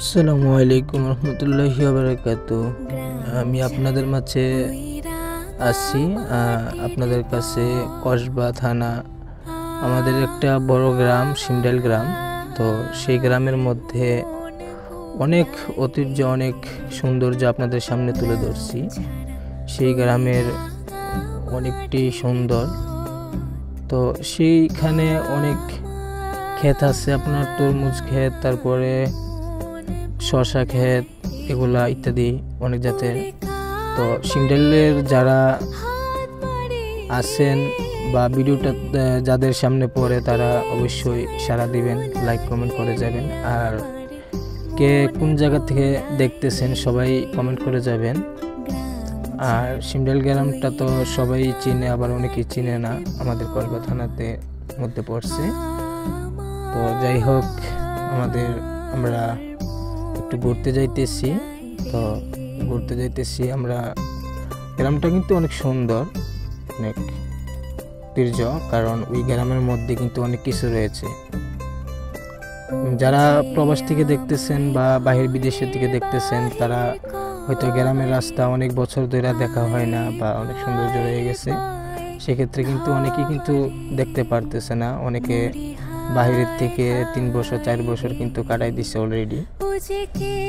আসসালামু আলাইকুম রহমতুল্লাহি ওয়া বারাকাতুহু। আমি আপনাদের মাঝে আছি। আপনাদের কাছে কসবা থানা আমাদের একটা বড় গ্রাম, সিন্ডাইল গ্রাম। তো সেই গ্রামের মধ্যে অনেক ঐতিহ্য, অনেক সৌন্দর্য আপনাদের সামনে তুলে ধরছি। সেই গ্রামের অনেকটি সুন্দর। তো সেইখানে অনেক ক্ষেত আছে, আপনার তরমুজ ক্ষেত, তারপরে শশা ক্ষেত, এগুলা ইত্যাদি অনেক জাতের। তো সিন্ডাইলের যারা আছেন বা ভিডিওটা যাদের সামনে পড়ে তারা অবশ্যই সাড়া দিবেন, লাইক কমেন্ট করে যাবেন। আর কে কোন জায়গা থেকে দেখতেছেন সবাই কমেন্ট করে যাবেন। আর সিন্ডাইল গ্রামটা তো সবাই চিনে, আবার অনেকেই চিনে না, আমাদের কসবা থানাতে মধ্যে পড়ছে। তো যাই হোক, আমরা একটু ঘুরতে যাইতেছি। তো ঘুরতে যাইতেছি আমরা। গ্রামটা কিন্তু অনেক সুন্দর, অনেক ঐতিহ্য, কারণ ওই গ্রামের মধ্যে কিন্তু অনেক কিছু রয়েছে। যারা প্রবাস থেকে দেখতেছেন বা বাহির বিদেশের থেকে দেখতেছেন, তারা হয়তো গ্রামের রাস্তা অনেক বছর ধরে দেখা হয় না বা অনেক সৌন্দর্য রয়ে গেছে, সেক্ষেত্রে কিন্তু অনেকেই কিন্তু দেখতে পারতেছে না। অনেকে বাহিরের থেকে 3 বছর 4 বছর কিন্তু কাটাই দিছে অলরেডি।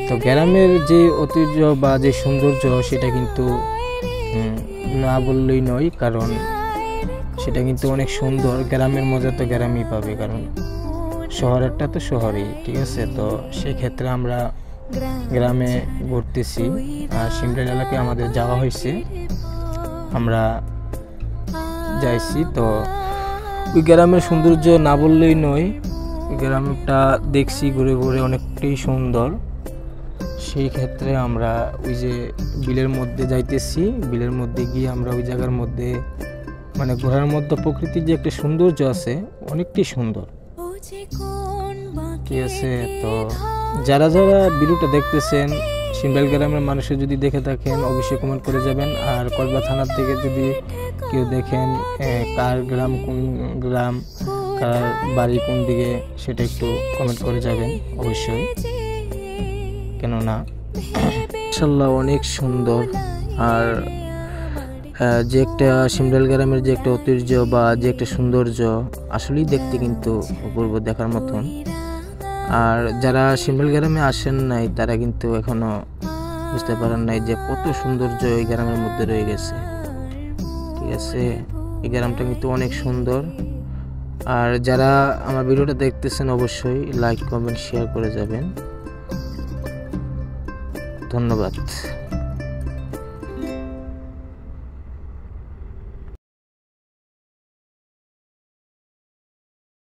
তো গ্রামের যে ঐতিহ্য বা যে সৌন্দর্য, সেটা কিন্তু না বললেই নয়, কারণ সেটা কিন্তু অনেক সুন্দর। গ্রামের মজা তো গ্রামেই পাবে, কারণ শহরেরটা তো শহরেই, ঠিক আছে। তো সেক্ষেত্রে আমরা গ্রামে ঘুরতেছি। আর সিন্ডাইল এলাকায় আমাদের যাওয়া হয়েছে, আমরা যাইছি। তো ওই গ্রামের সৌন্দর্য না বললেই নয়। ওই গ্রামটা দেখছি ঘুরে ঘুরে, অনেকটাই সুন্দর। সেই ক্ষেত্রে আমরা ওই যে বিলের মধ্যে যাইতেছি, বিলের মধ্যে গিয়ে আমরা ওই জায়গার মধ্যে মানে ঘোরার মধ্যে প্রকৃতির যে একটা সৌন্দর্য আছে, অনেকটাই সুন্দর, ঠিক আছে। তো যারা যারা ভিডিওটা দেখতেছেন, সিন্ডাইল গ্রামের মানুষের যদি দেখে থাকেন অবশ্যই কমেন্ট করে যাবেন। আর কসবা থানার থেকে যদি কেউ দেখেন, কার গ্রাম কোন গ্রাম, কার বাড়ি কোন দিকে, সেটা একটু কমেন্ট করে যাবেন অবশ্যই, কেননা মাশাআল্লাহ অনেক সুন্দর। আর যে একটা সিন্ডাইল গ্রামের যে একটা ঐতিহ্য বা যে একটা সৌন্দর্য, আসলেই দেখতে কিন্তু অপূর্ব, দেখার মতন। আর যারা সিন্ডাইল গ্রামে আসেন নাই, তারা কিন্তু এখনো বুঝতে পারেন নাই যে কত সৌন্দর্য এই গ্রামের মধ্যে রয়ে গেছে, ঠিক আছে। এই গ্রামটা কিন্তু অনেক সুন্দর। আর যারা আমার ভিডিওটা দেখতেছেন অবশ্যই লাইক কমেন্ট শেয়ার করে যাবেন। ধন্যবাদ।